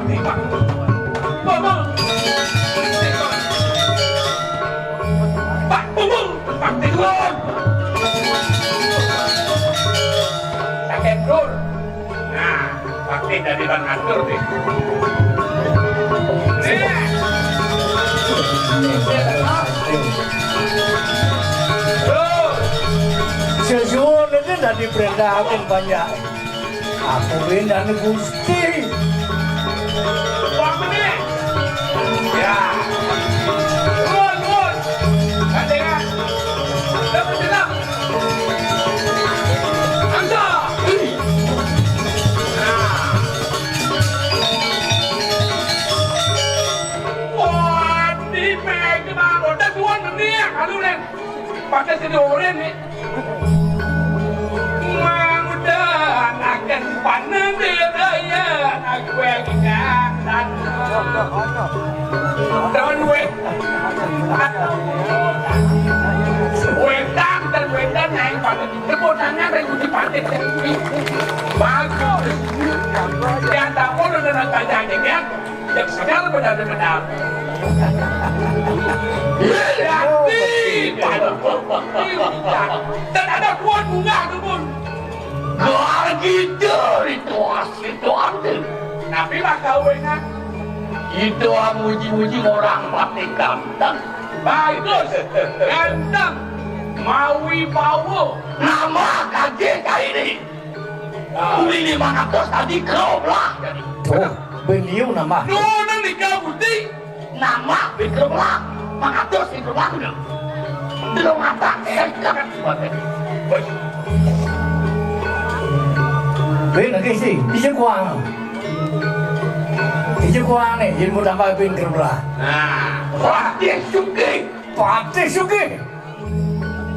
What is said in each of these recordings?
bakti pak. Bumung. Pak bumung bakti turun. Sakit turun. Nah, bakti dari bang ngatur deh. Sesuatu itu sudah diperintahkan banyak. Aku benda ni Gusti. Buang menit. Ya. Turun. Gandengan. Dapat tidak? Anda. Wah, ni meg ma bodoh tuan ni. Kalau len, pakai sedih ni. Akan panen dia ya aku yang dan wedang dan wedang naik pada kemudiannya dari uji pantai bagus yang tak boleh dengan kajanya kan yang segala benar-benar dan ada kuat bunga kebun gitu itu asli itu arti. Tapi mah kawinnya itu muji-muji orang mati ganteng. Bagus, ganteng, mawi bawa. Nama kaget kali ini. Ini mana bos tadi kau lah. Oh, beliau nama. Nona nikah putih. Nama Vikram lah. Mana bos Vikram lah tu. Belum apa? Saya jangan buat ini. Bên là cái gì? Đi chiếc quang. Đi chiếc quang này, nhìn một đám bài bên cầm ra. Phát triển suki. Phát triển suki.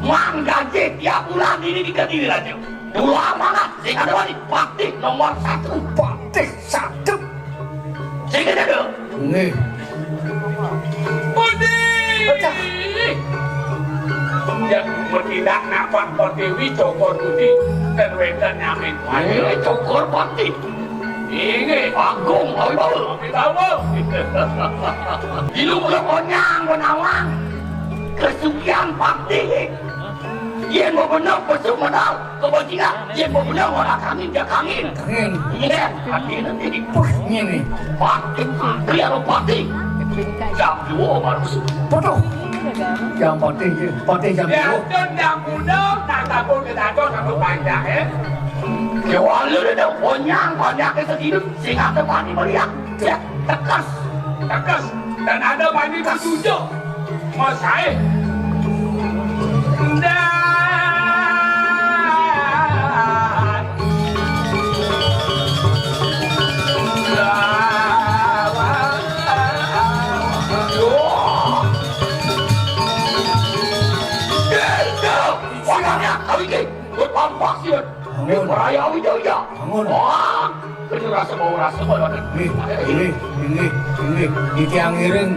Mang gaji tiap bulan ini diganti aja. Dulu amanat, sehingga ada praktik nomor 1. Praktik 1. Sehingga ada. Nih. Putih. Yang bertindak nampak Pertiwi Cokor Budi dan Wedan Nyamin. Ini Cokor Pati. Ini Agung Awibawa. Ilu berkonyang menawang kesukian Pati. Yang mau benar besok menang kebajikan. Yang mau benar orang kangin dia kangin. Kangin. Ini Pati nanti dipush. Ini. Pati. Biar Pati. Jam 2 baru besok. Betul. Jam Pati jam 2. Ya, jam muda, nak tabur kita tu satu panjang Jual lu dah banyak kesegitu sehingga ada pani meriah. Ya, tekas. Dan ada pani ketujuh. Masai. Dan Ini meraya Wijaya. Wah, ini rasa bau Ini tiang iring.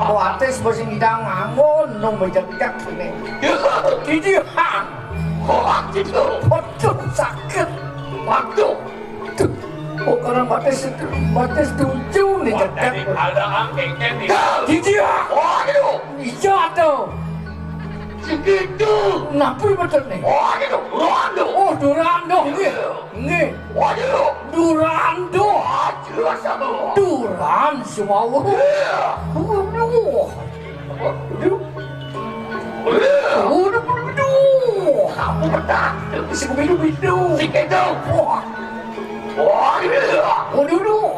Kuatis masih hidang ngangon nung menjejak ini. Ini hang. Waktu itu. Waduh sakit. Waktu. Oh karena batis tujuh nih jejak. Ada angin kan nih. Ini hang. Waduh. Iya tuh. Segitu. Napui betul nih. Waduh. Durando. Oh Durando. Ini. Waduh. Durando. Jelas sama. Duran semua. Kamu benar. Si bidu. Segitu. Waduh.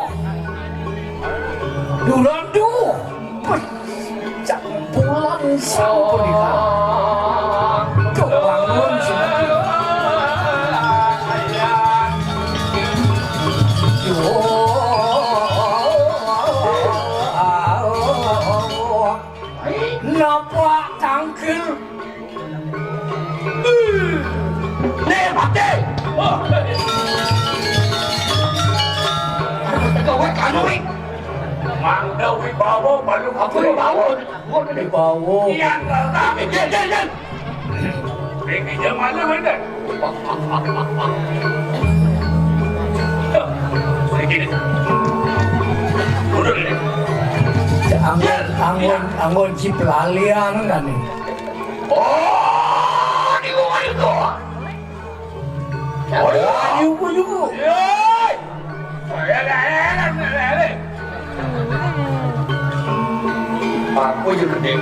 Durando. Jangan pulang sampai kebangun sih. Kenapa cangkir? Nih, mati. Kau kan wi. Mangga wi bawa baru aku bawa. Di bawah. Iya, jangan. Ini zaman mana? Begini. Udah ini. Anggon si pelalian kan nih. Oh, di rumah itu. Oh, Yuku. Yoi. Aku juga gede.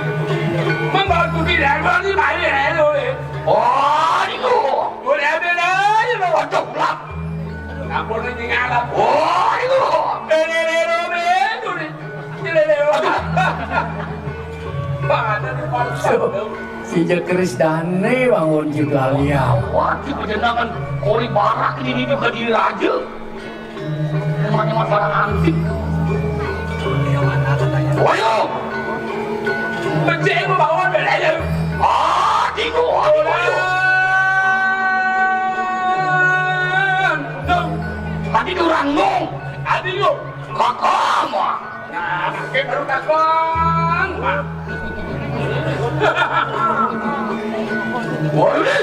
Membantu tidak berani bayar dulu. Oh, itu. Boleh ambil aja lo cok lah. Aku nanti ngalap. Oh, itu. Lele itu nih. Lele. Pada depan Si Jekris Dane bangun si pelalian. wah, itu jenangan kori barak ini juga di raja. Namanya masalah antik. Wayo. Becek membawa belanya. Ah, itu. Tadi itu rangung. Tadi itu kakak mah. Nah, kakek baru kakak mah. Wali.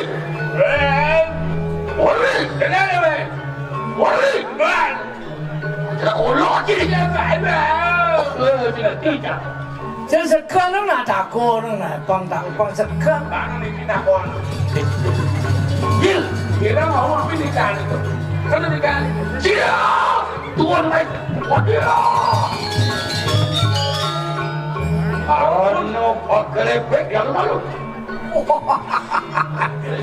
Wali. Kenapa weh? Wali. Bang. Tidak ulok jadi. Tidak tidak. Saya sekarang nak takut nak bang sekarang. Bang ini kita kon. Gil. Kita mau apa nikah itu? Kan nikah. Siap. Tuan baik. Waduh. Ano pagkalepek yang lalu?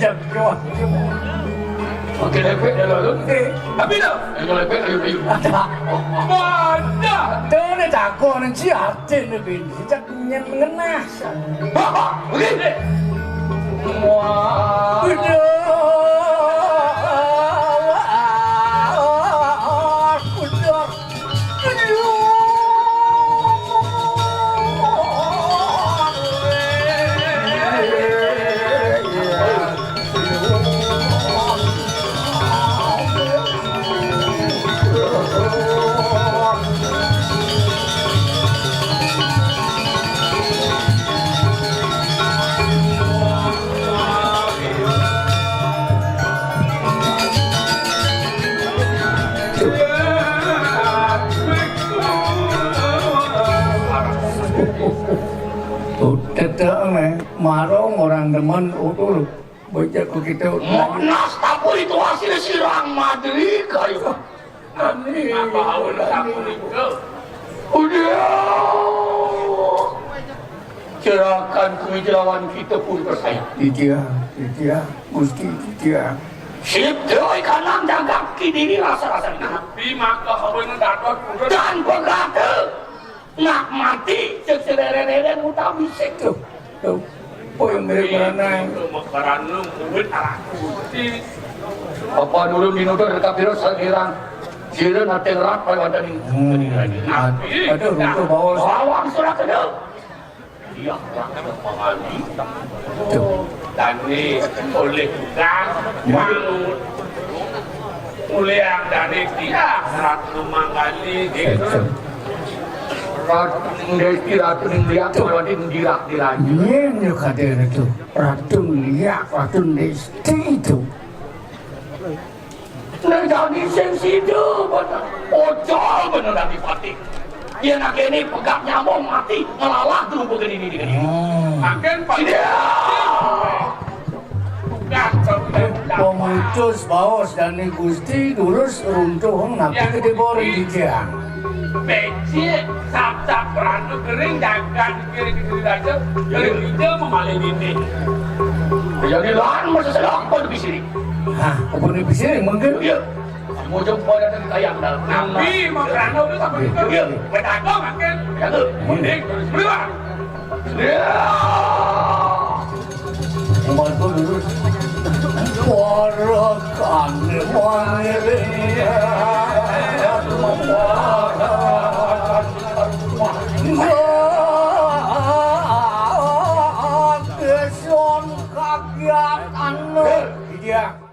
Jago. Pagkalepek yang lalu? Tapi dah. Yang lepek ayo. Mana? Tuh ni takut nanti hati ni bin. Sejak mengenah. Bapak, begini. Wah. Tetap marong orang demen utul baca ku kita Monas tapur itu hasil sirang Madrid kayu. Nanti apa awal tapur itu? Udah. Cerahkan kewibawaan kita pun bersayap. dia mesti dia. Sip doi kanan jaga kini rasa-rasa nak. Tapi maka awal dapat dan berkata nak mati seserere muta bisik tu. Tuh, oh yang mirip beranai. Makaranung kubit aku. Apa dulu minuto dekat biru sekirang. Sira nanti rat pada wadah ini. Ada runtuh bawah. Bawang sudah kena. Dia akan mengalami. Tuh. Dan ini oleh bukan malu. Oleh yang dari dia rat memangali gitu. Ratu lihat kalau dirak diraju. Ini kader itu ratu liak ratu desti itu. Jadi sensitif benar. Ojol benar nanti Fatih. Dia nak ini pegang nyamuk mati ngelalah dulu begini ini. Akan Fatih. Pemutus bawas dan gusti lurus runtuh ngapain gede boreng di jang. Becik, sap-sap beranu kering, dagang kiri-kiri aja, kering hijau memalai ini. Jadi lahan masa sedang kau di sini. Hah, kau di sini mungkin? Iya. Mau jumpa dan kayak dalam. Nabi makrano itu sampai itu. Iya. Berdagang makan. Ya tu. Mending beriwa. Ya. Umat tu lurus. Warakan wanita. kegiatan lo. Iya.